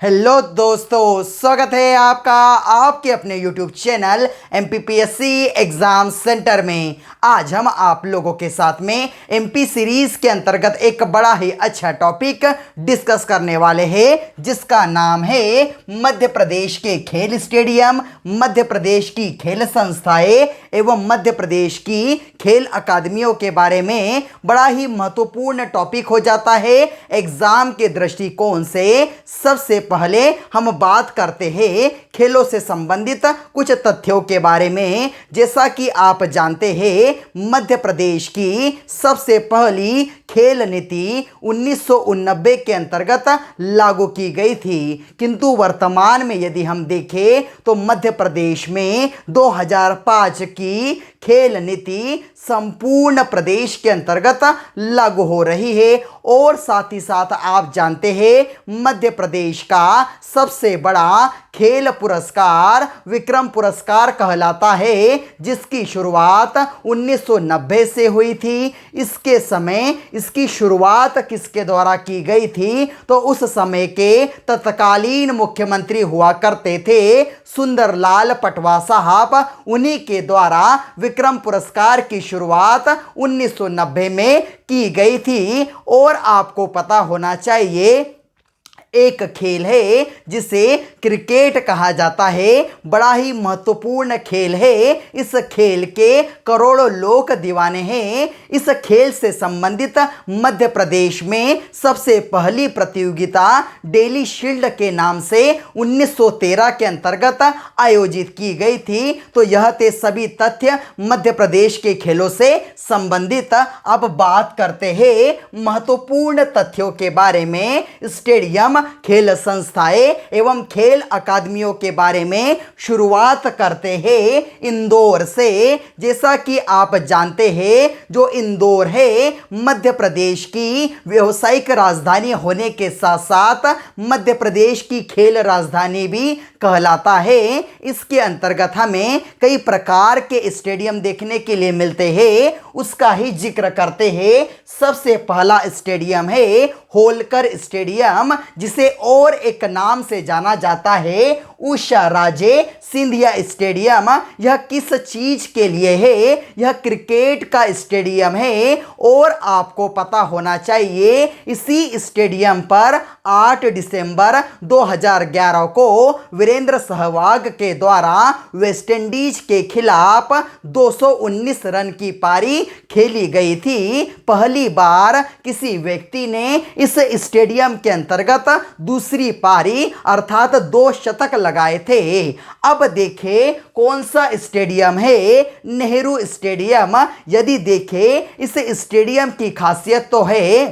Hello दोस्तों, स्वागत है आपका आपके अपने YouTube channel MPPSC exam centre में। आज हम आप लोगों के साथ में MP सीरीज़ के अंतर्गत एक बड़ा ही अच्छा टॉपिक डिस्कस करने वाले हैं, जिसका नाम है मध्य प्रदेश के खेल स्टेडियम, मध्य प्रदेश की खेल संस्थाएं एवं मध्य प्रदेश की खेल अकादमियों के बारे में। बड़ा ही महत्वपूर्ण टॉपिक हो जाता है एग्ज़ाम के दृष्टिकोण से। सबसे पहले हम बात करते हैं खेलों से संबंधित कुछ तथ्यों के बारे में। जैसा कि आप जानते हैं, मध्य प्रदेश की सबसे पहली खेल नीति 1989 के अंतर्गत लागू की गई थी, किंतु वर्तमान में यदि हम देखें तो मध्य प्रदेश में 2005 की खेल नीति संपूर्ण प्रदेश के अंतर्गत लागू हो रही है। और साथ ही साथ आप जानते हैं, मध्य प्रदेश का सबसे बड़ा खेल पुरस्कार विक्रम पुरस्कार कहलाता है, जिसकी शुरुआत 1990 से हुई थी। इसके समय इसकी शुरुआत किसके द्वारा की गई थी, तो उस समय के तत्कालीन मुख्यमंत्री हुआ करते थे सुंदरलाल पटवा साहब। उन्हीं के द्वारा विक्रम पुरस्कार की शुरुआत 1990 में की गई थी। और आपको पता होना चाहिए, एक खेल है जिसे क्रिकेट कहा जाता है, बड़ा ही महत्वपूर्ण खेल है। इस खेल के करोड़ों लोग दीवाने हैं। इस खेल से संबंधित मध्य प्रदेश में सबसे पहली प्रतियोगिता डेली शील्ड के नाम से 1913 के अंतर्गत आयोजित की गई थी। तो यह थे सभी तथ्य मध्य प्रदेश के खेलों से संबंधित। अब बात करते हैं महत्वपूर्ण तथ्यों के बारे में। स्टेडियम, खेल संस्थाएं एवं खेल अकादमियों के बारे में शुरुआत करते हैं इंदौर से। जैसा कि आप जानते हैं, जो इंदौर है मध्य प्रदेश की व्यावसायिक राजधानी होने के साथ साथ मध्य प्रदेश की खेल राजधानी भी कहलाता है। इसके अंतर्गत हमें कई प्रकार के स्टेडियम देखने के लिए मिलते हैं, उसका ही जिक्र करते हैं। सबसे पहला स्टेडियम है होलकर स्टेडियम, जिसे और एक नाम से जाना जाता है उषा राजे सिंधिया स्टेडियम। यह किस चीज के लिए है? यह क्रिकेट का स्टेडियम है। और आपको पता होना चाहिए, इसी स्टेडियम पर 8 दिसंबर 2011 को वीरेंद्र सहवाग के द्वारा वेस्टइंडीज के खिलाफ 219 रन की पारी खेली गई थी। पहली बार किसी व्यक्ति ने इस स्टेडियम के अंतर्गत दूसरी पारी अर्थात 2 शतक लगाए थे। अब देखें कौन सा स्टेडियम है, नेहरू स्टेडियम। यदि देखें, इस स्टेडियम की खासियत तो है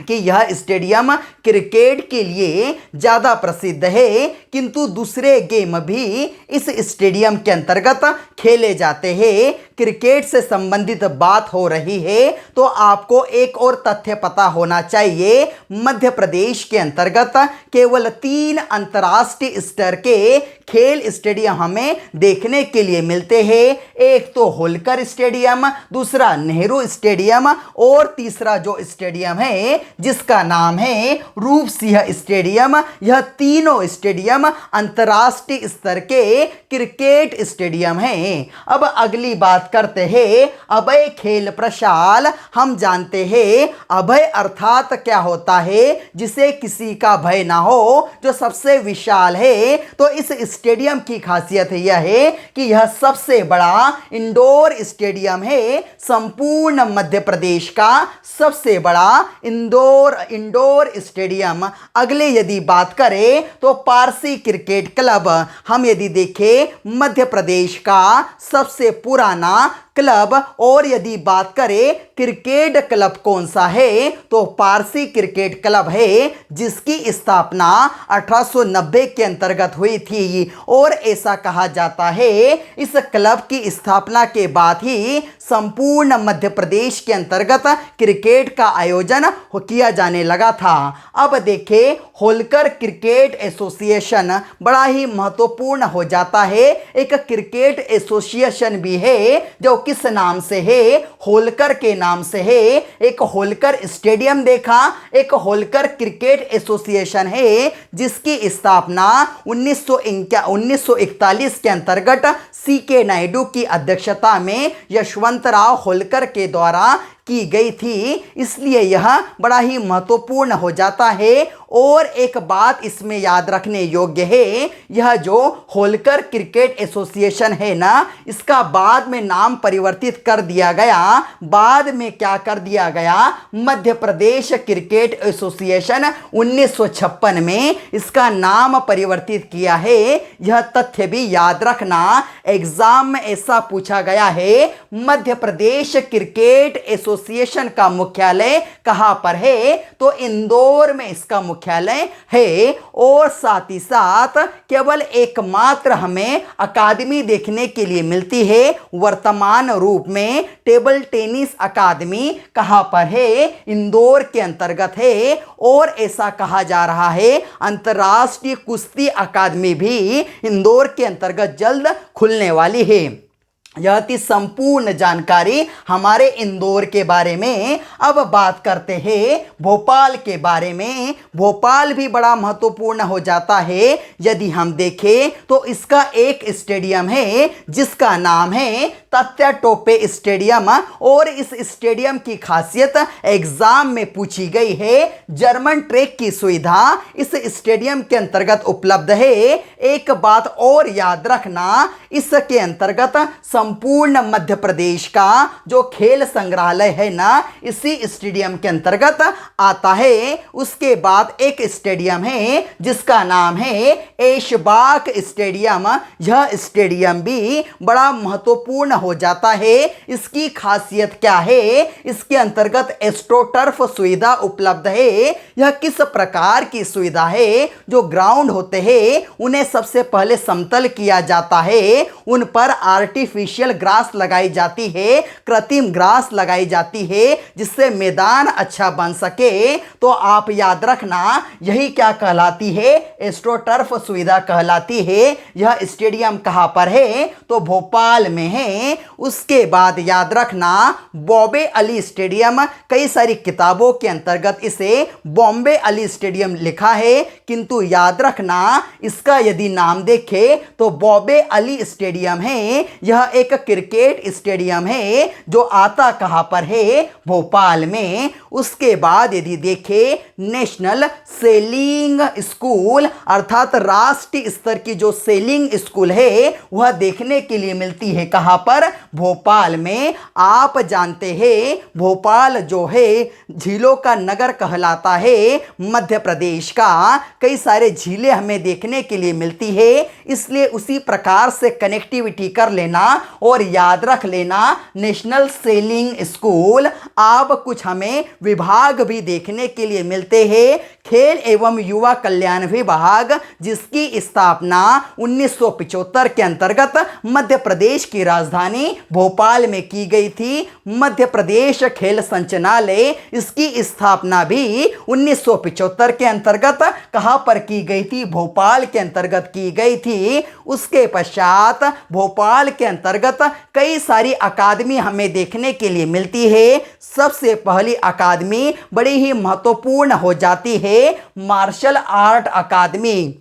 कि यह स्टेडियम क्रिकेट के लिए ज़्यादा प्रसिद्ध है, किंतु दूसरे गेम भी इस स्टेडियम के अंतर्गत खेले जाते हैं। क्रिकेट से संबंधित बात हो रही है तो आपको एक और तथ्य पता होना चाहिए। मध्य प्रदेश के अंतर्गत केवल 3 अंतर्राष्ट्रीय स्तर के खेल स्टेडियम हमें देखने के लिए मिलते हैं। एक तो होलकर स्टेडियम, दूसरा नेहरू स्टेडियम और तीसरा जो स्टेडियम है जिसका नाम है रूप सिंह स्टेडियम। यह तीनों स्टेडियम अंतर्राष्ट्रीय स्तर के क्रिकेट स्टेडियम हैं। अब अगली बात करते हैं अभय खेल प्रशाल। हम जानते हैं अभय अर्थात क्या होता है, जिसे किसी का भय ना हो, जो सबसे विशाल है। तो इस स्टेडियम की खासियत यह है कि यह सबसे बड़ा इंडोर स्टेडियम है। संपूर्ण मध्य प्रदेश का सबसे बड़ा इंडोर स्टेडियम। अगले यदि बात करें तो पारसी क्रिकेट क्लब। हम यदि देखें मध्य प्रदेश का सबसे पुराना क्लब, और यदि बात करें क्रिकेट क्लब कौन सा है, तो पारसी क्रिकेट क्लब है, जिसकी स्थापना 1890 के अंतर्गत हुई थी। और ऐसा कहा जाता है इस क्लब की स्थापना के बाद ही संपूर्ण मध्य प्रदेश के अंतर्गत क्रिकेट का आयोजन किया जाने लगा था। अब देखें होलकर क्रिकेट एसोसिएशन बड़ा ही महत्वपूर्ण हो जाता है। एक क्रिकेट एसोसिएशन भी है जो किस नाम से है, होलकर के नाम से है। एक होलकर स्टेडियम देखा, एक होलकर क्रिकेट एसोसिएशन है जिसकी स्थापना 1941 के अंतर्गत CK नायडू की अध्यक्षता में यशवंतराव होलकर के द्वारा की गई थी, इसलिए यह बड़ा ही महत्वपूर्ण हो जाता है। और एक बात इसमें याद रखने योग्य है, यह जो होलकर क्रिकेट एसोसिएशन है ना, इसका बाद में नाम परिवर्तित कर दिया गया। बाद में क्या कर दिया गया, मध्य प्रदेश क्रिकेट एसोसिएशन 1956 में इसका नाम परिवर्तित किया है। यह तथ्य भी याद रखना, एग्जाम में ऐसा पूछा गया है, मध्य प्रदेश क्रिकेट एसोसिएशन का मुख्यालय कहां पर है, तो इंदौर में इसका मुख्यालय है। और साथ ही साथ केवल एकमात्र हमें अकादमी देखने के लिए मिलती है वर्तमान रूप में, टेबल टेनिस अकादमी कहां पर है, इंदौर के अंतर्गत है। और ऐसा कहा जा रहा है अंतर्राष्ट्रीय कुश्ती अकादमी भी इंदौर के अंतर्गत जल्द खुलने वाली है। यह थी संपूर्ण जानकारी हमारे इंदौर के बारे में। अब बात करते हैं भोपाल के बारे में। भोपाल भी बड़ा महत्वपूर्ण हो जाता है। यदि हम देखें तो इसका एक स्टेडियम है जिसका नाम है तात्या टोपे स्टेडियम। और इस स्टेडियम की खासियत एग्जाम में पूछी गई है। जर्मन ट्रैक की सुविधा इस स्टेडियम के अंतर्गत उपलब्ध है। एक बात और याद रखना, इसके अंतर्गत संपूर्ण मध्य प्रदेश का जो खेल संग्रहालय है ना, इसी स्टेडियम के अंतर्गत आता है। उसके बाद एक स्टेडियम है जिसका नाम है ऐशबाग स्टेडियम। यह स्टेडियम भी बड़ा महत्वपूर्ण हो जाता है। इसकी खासियत क्या है, इसके अंतर्गत एस्ट्रोटर्फ सुविधा उपलब्ध है। यह किस प्रकार की सुविधा है, जो ग्राउंड होते हैं उन्हें सबसे पहले समतल किया जाता है, उन पर आर्टिफिशियल ग्रास लगाई जाती है, कृत्रिम ग्रास लगाई जाती है, जिससे मैदान अच्छा बन सके। तो आप याद रखना, यही क्या कहलाती है, एस्ट्रोटर्फ सुविधा कहलाती है। यह स्टेडियम कहां पर है, तो भोपाल में है। उसके बाद याद रखना, बॉम्बे अली स्टेडियम, कई सारी किताबों के अंतर्गत इसे बॉम्बे अली स्टेडियम लिखा है, किंतु याद रखना इसका यदि नाम देखे तो बॉम्बे अली स्टेडियम है। यह एक क्रिकेट स्टेडियम है जो आता कहां पर है, भोपाल में। उसके बाद यदि देखें, नेशनल सेलिंग स्कूल अर्थात राष्ट्रीय स्तर की जो सेलिंग स्कूल है वह देखने के लिए मिलती है कहां पर, भोपाल में। आप जानते हैं भोपाल जो है झीलों का नगर कहलाता है मध्य प्रदेश का। कई सारे झीलें हमें देखने के लिए मिलती है, इसलिए उसी प्रकार से कनेक्टिविटी कर लेना और याद रख लेना नेशनल सेलिंग स्कूल। अब कुछ हमें विभाग भी देखने के लिए मिलते हैं, खेल एवं युवा कल्याण विभाग, जिसकी स्थापना 1975 के अंतर्गत मध्य प्रदेश की राजधानी भोपाल में की गई थी। मध्य प्रदेश खेल संचालनालय, इसकी स्थापना भी 1975 के अंतर्गत कहां पर की गई थी, भोपाल के अंतर्गत की गई थी। उसके पश्चात भोपाल के अंतर्गत कई सारी अकादमी हमें देखने के लिए मिलती है। सबसे पहली अकादमी बड़ी ही महत्वपूर्ण हो जाती है, मार्शल आर्ट अकादमी।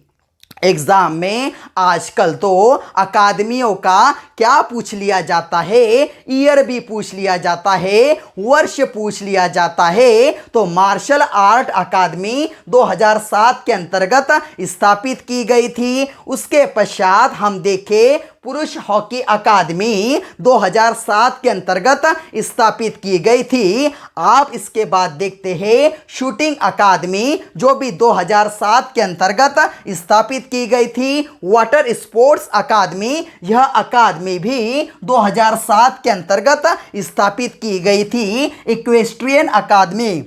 एग्जाम में आजकल तो अकादमियों का क्या पूछ लिया जाता है, ईयर भी पूछ लिया जाता है, वर्ष पूछ लिया जाता है। तो मार्शल आर्ट अकादमी 2007 के अंतर्गत स्थापित की गई थी। उसके पश्चात हम देखें, पुरुष हॉकी अकादमी 2007 के अंतर्गत स्थापित की गई थी। आप इसके बाद देखते हैं शूटिंग अकादमी, जो भी 2007 के अंतर्गत स्थापित की गई थी। वाटर स्पोर्ट्स अकादमी, यह अकादमी भी 2007 के अंतर्गत स्थापित की गई थी। इक्वेस्ट्रियन अकादमी,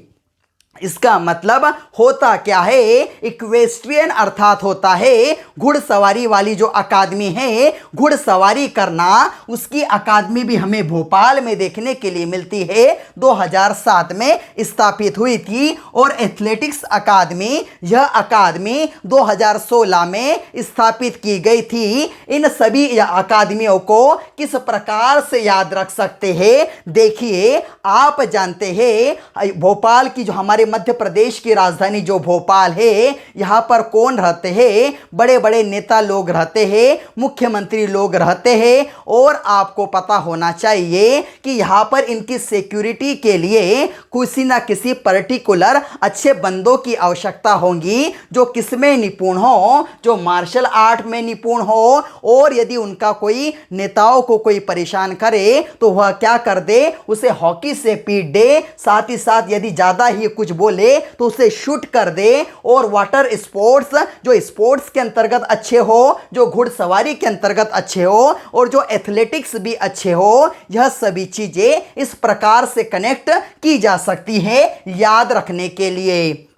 इसका मतलब होता क्या है, इक्वेस्ट्रियन अर्थात होता है घुड़सवारी वाली जो अकादमी है, घुड़सवारी करना, उसकी अकादमी भी हमें भोपाल में देखने के लिए मिलती है। 2007 में स्थापित हुई थी। और एथलेटिक्स अकादमी, यह अकादमी 2016 में स्थापित की गई थी। इन सभी अकादमियों को किस प्रकार से याद रख सकते हैं? देखिए, आप जानते हैं भोपाल की जो हमारे मध्य प्रदेश की राजधानी जो भोपाल है, यहाँ पर कौन रहते हैं? बड़े बड़े नेता लोग रहते हैं, मुख्यमंत्री लोग रहते हैं। और आपको पता होना चाहिए कि यहाँ पर इनकी सिक्योरिटी के लिए किसी ना किसी पर्टिकुलर अच्छे बंदों की आवश्यकता होगी, जो किसमें निपुण हो, जो मार्शल आर्ट में निपुण हो। और यदि उनका कोई नेताओं को कोई परेशान करे तो वह क्या कर दे, उसे हॉकी से पीट दे, साथ ही साथ यदि ज़्यादा ही कुछ बोले तो उसे शूट कर दे। और वाटर स्पोर्ट्स, जो स्पोर्ट्स के अंतर्गत अच्छे हो, जो घुड़सवारी के अंतर्गत अच्छे हो, और जो एथलेटिक्स भी अच्छे हो, यह सभी चीजें इस प्रकार से कनेक्ट की जा सकती है याद रखने के लिए।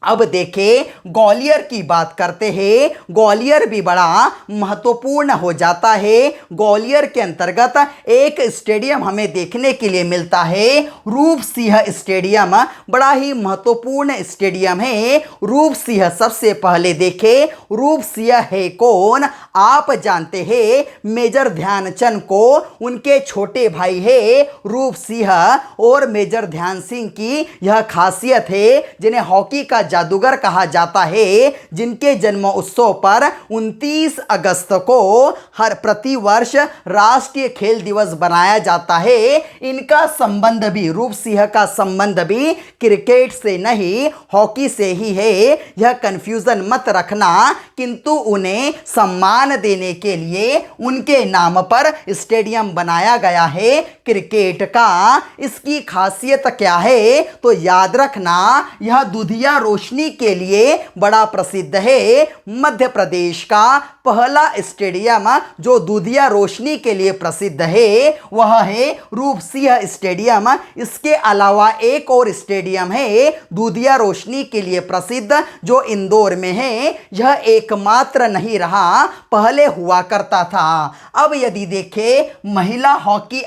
अब देखें, ग्वालियर की बात करते हैं। ग्वालियर भी बड़ा महत्वपूर्ण हो जाता है। ग्वालियर के अंतर्गत एक स्टेडियम हमें देखने के लिए मिलता है, रूप सिंह स्टेडियम। बड़ा ही महत्वपूर्ण स्टेडियम है रूप सिंह। सबसे पहले देखें, रूप सिंह है कौन? आप जानते हैं मेजर ध्यानचंद को, उनके छोटे भाई है रूप सिंह। और मेजर ध्यान सिंह की यह खासियत है, जिन्हें हॉकी का जादूगर कहा जाता है, जिनके जन्म उत्सव पर 29 अगस्त को हर प्रतिवर्ष राष्ट्रीय खेल दिवस बनाया जाता है। इनका संबंध भी, रूप सिंह का संबंध भी क्रिकेट से नहीं, हॉकी से ही है, यह कंफ्यूजन मत रखना। किंतु उन्हें सम्मान देने के लिए उनके नाम पर स्टेडियम बनाया गया है क्रिकेट का। इसकी खासियत क्या है? तो याद रखना, यह दुधिया रोशनी के लिए बड़ा प्रसिद्ध है। मध्य प्रदेश का पहला स्टेडियम जो दुधिया रोशनी के लिए प्रसिद्ध है वह है रूप सिंह स्टेडियम। इसके अलावा एक और स्टेडियम है दुधिया रोशनी के लिए प्रसिद्ध, जो इंदौर में है। यह एकमात्र नहीं रहा, पहले हुआ करता था। अब यदि देखें महिला हॉकी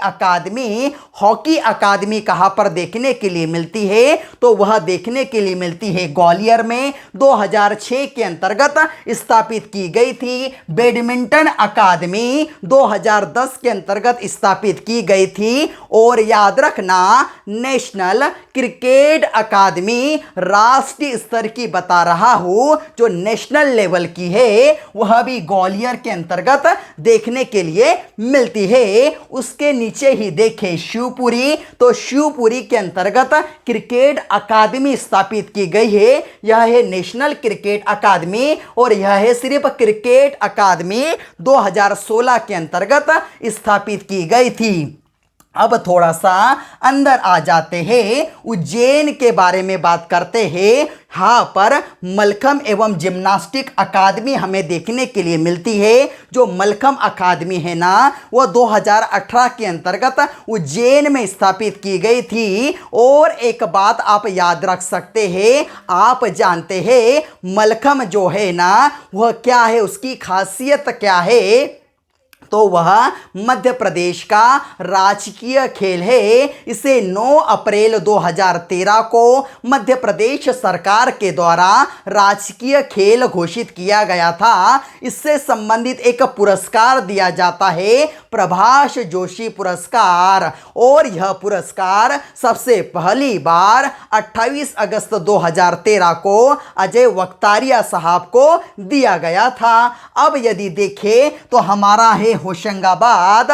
अकादमी कहां पर देखने के लिए मिलती है, तो वह देखने के लिए मिलती है ग्वालियर में। 2006 के अंतर्गत स्थापित की गई थी। बैडमिंटन अकादमी 2010 के अंतर्गत स्थापित की गई थी। और याद रखना, नेशनल क्रिकेट अकादमी राष्ट्रीय स्तर की बता रहा हूं, जो नेशनल लेवल की है, वह भी ग्वालियर के अंतर्गत देखने के लिए मिलती है। उसके नीचे ही देखें शिवपुरी, तो शिवपुरी के अंतर्गत क्रिकेट अकादमी स्थापित की गई है। यह है नेशनल क्रिकेट अकादमी, और यह है सिर्फ क्रिकेट अकादमी 2016 के अंतर्गत स्थापित की गई थी। अब थोड़ा सा अंदर आ जाते हैं, उज्जैन के बारे में बात करते हैं। यहाँ पर मलखम एवं जिम्नास्टिक अकादमी हमें देखने के लिए मिलती है। जो मलखम अकादमी है ना, वह 2018 के अंतर्गत उज्जैन में स्थापित की गई थी। और एक बात आप याद रख सकते हैं, आप जानते हैं मलखम जो है ना, वह क्या है, उसकी खासियत क्या है? तो वह मध्य प्रदेश का राजकीय खेल है। इसे 9 अप्रैल 2013 को मध्य प्रदेश सरकार के द्वारा राजकीय खेल घोषित किया गया था। इससे संबंधित एक पुरस्कार दिया जाता है, प्रभाष जोशी पुरस्कार। और यह पुरस्कार सबसे पहली बार 28 अगस्त 2013 को अजय वक्तारिया साहब को दिया गया था। अब यदि देखें तो हमारा है होशंगाबाद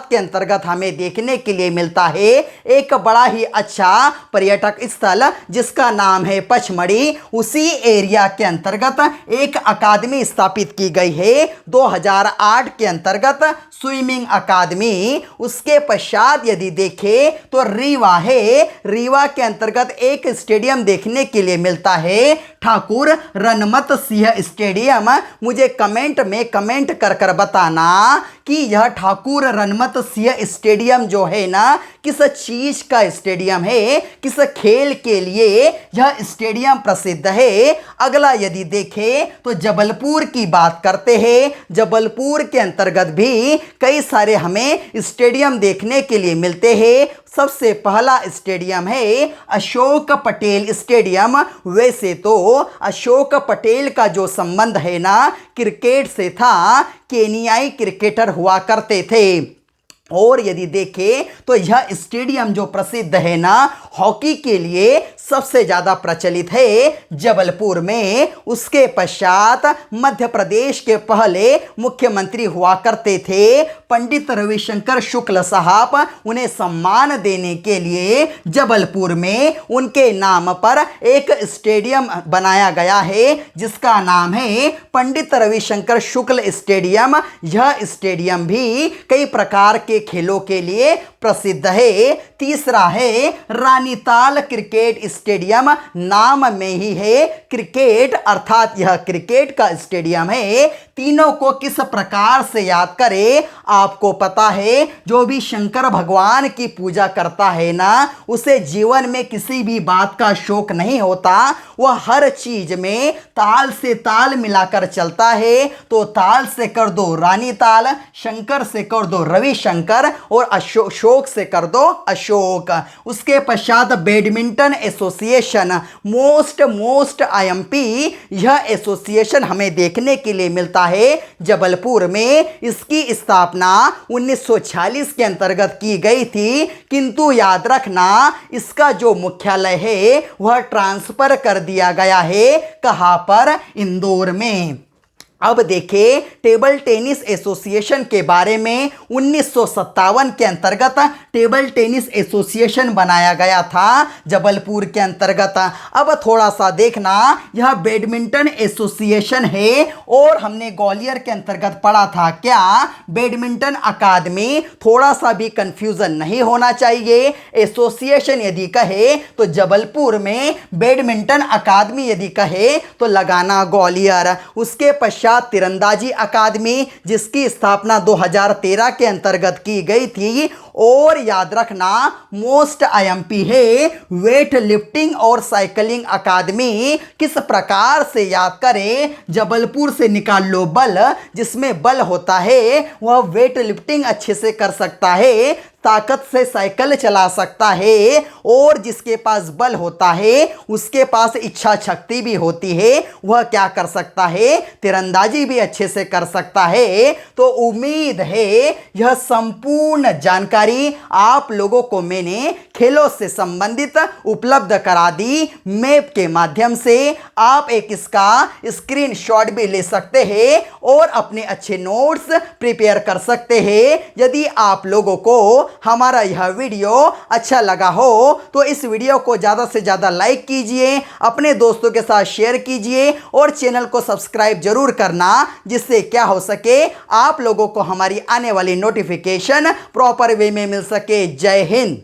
के अंतर्गत हमें देखने के लिए मिलता है एक बड़ा ही अच्छा पर्यटक स्थल, जिसका नाम है पचमढ़ी। उसी एरिया के अंतर्गत एक अकादमी स्थापित की गई है 2008 के अंतर्गत, स्विमिंग अकादमी। उसके पश्चात यदि देखें तो रीवा है। रीवा के अंतर्गत एक स्टेडियम देखने के लिए मिलता है, ठाकुर रनमत सिंह स्टेडियम। मुझे कमेंट में कमेंट कर बताना कि यह ठाकुर रनमत सिंह स्टेडियम जो है ना किस चीज का स्टेडियम है, किस खेल के लिए यह स्टेडियम प्रसिद्ध है। अगला यदि देखें तो जबलपुर की बात करते हैं। जबलपुर के अंतर्गत भी कई सारे हमें स्टेडियम देखने के लिए मिलते हैं। सबसे पहला स्टेडियम है अशोक पटेल स्टेडियम। वैसे तो अशोक पटेल का जो संबंध है ना क्रिकेट से था, केनियाई क्रिकेटर हुआ करते थे। और यदि देखें तो यह स्टेडियम जो प्रसिद्ध है ना हॉकी के लिए सबसे ज़्यादा प्रचलित है जबलपुर में। उसके पश्चात मध्य प्रदेश के पहले मुख्यमंत्री हुआ करते थे पंडित रविशंकर शुक्ल साहब। उन्हें सम्मान देने के लिए जबलपुर में उनके नाम पर एक स्टेडियम बनाया गया है जिसका नाम है पंडित रविशंकर शुक्ल स्टेडियम। यह स्टेडियम भी कई प्रकार के खेलों के लिए प्रसिद्ध है। तीसरा है रानीताल क्रिकेट स्टेडियम। नाम में ही है क्रिकेट, अर्थात यह क्रिकेट का स्टेडियम है। तीनों को किस प्रकार से याद करें, आपको पता है जो भी शंकर भगवान की पूजा करता है ना उसे जीवन में किसी भी बात का शौक नहीं होता। वह हर चीज में ताल से ताल मिलाकर चलता है। तो ताल से कर दो रानीताल, शंकर से कर दो रविशंकर और अशोक से कर दो अशोक। उसके पश्चात बैडमिंटन एसोसिएशन, मोस्ट आईएमपी, यह एसोसिएशन हमें देखने के लिए मिलता है जबलपुर में। इसकी स्थापना 1946 के अंतर्गत की गई थी, किंतु याद रखना इसका जो मुख्यालय है वह ट्रांसफर कर दिया गया है। कहां पर? इंदौर में। अब देखिए टेबल टेनिस एसोसिएशन के बारे में। 1957 के अंतर्गत टेबल टेनिस एसोसिएशन बनाया गया था जबलपुर के अंतर्गत। अब थोड़ा सा देखना, यह बैडमिंटन एसोसिएशन है और हमने ग्वालियर के अंतर्गत पढ़ा था क्या, बैडमिंटन अकादमी। थोड़ा सा भी कंफ्यूजन नहीं होना चाहिए। एसोसिएशन यदि कहे तो जबलपुर में, बैडमिंटन अकादमी यदि कहे तो लगाना ग्वालियर। उसके पश्चात तीरंदाजी अकादमी जिसकी स्थापना 2013 के अंतर्गत की गई थी। और याद रखना मोस्ट आईएमपी है वेट लिफ्टिंग और साइकिलिंग अकादमी। किस प्रकार से याद करें, जबलपुर से निकाल लो बल, जिसमें बल होता है वह वेट लिफ्टिंग अच्छे से कर सकता है, ताकत से साइकिल चला सकता है। और जिसके पास बल होता है उसके पास इच्छा शक्ति भी होती है, वह क्या कर सकता है, तीरंदाजी भी अच्छे से कर सकता है। तो उम्मीद है यह संपूर्ण जानकारी आप लोगों को मैंने खेलों से संबंधित उपलब्ध करा दी। मैप के माध्यम से आप एक इसका स्क्रीनशॉट भी ले सकते हैं और अपने अच्छे नोट्स प्रिपेयर कर सकते हैं। यदि आप लोगों को हमारा यह वीडियो अच्छा लगा हो तो इस वीडियो को ज़्यादा से ज़्यादा लाइक कीजिए, अपने दोस्तों के साथ शेयर कीजिए और चैनल को सब्सक्राइब जरूर करना, जिससे क्या हो सके आप लोगों को हमारी आने वाली नोटिफिकेशन प्रॉपर वे में मिल सके। जय हिंद।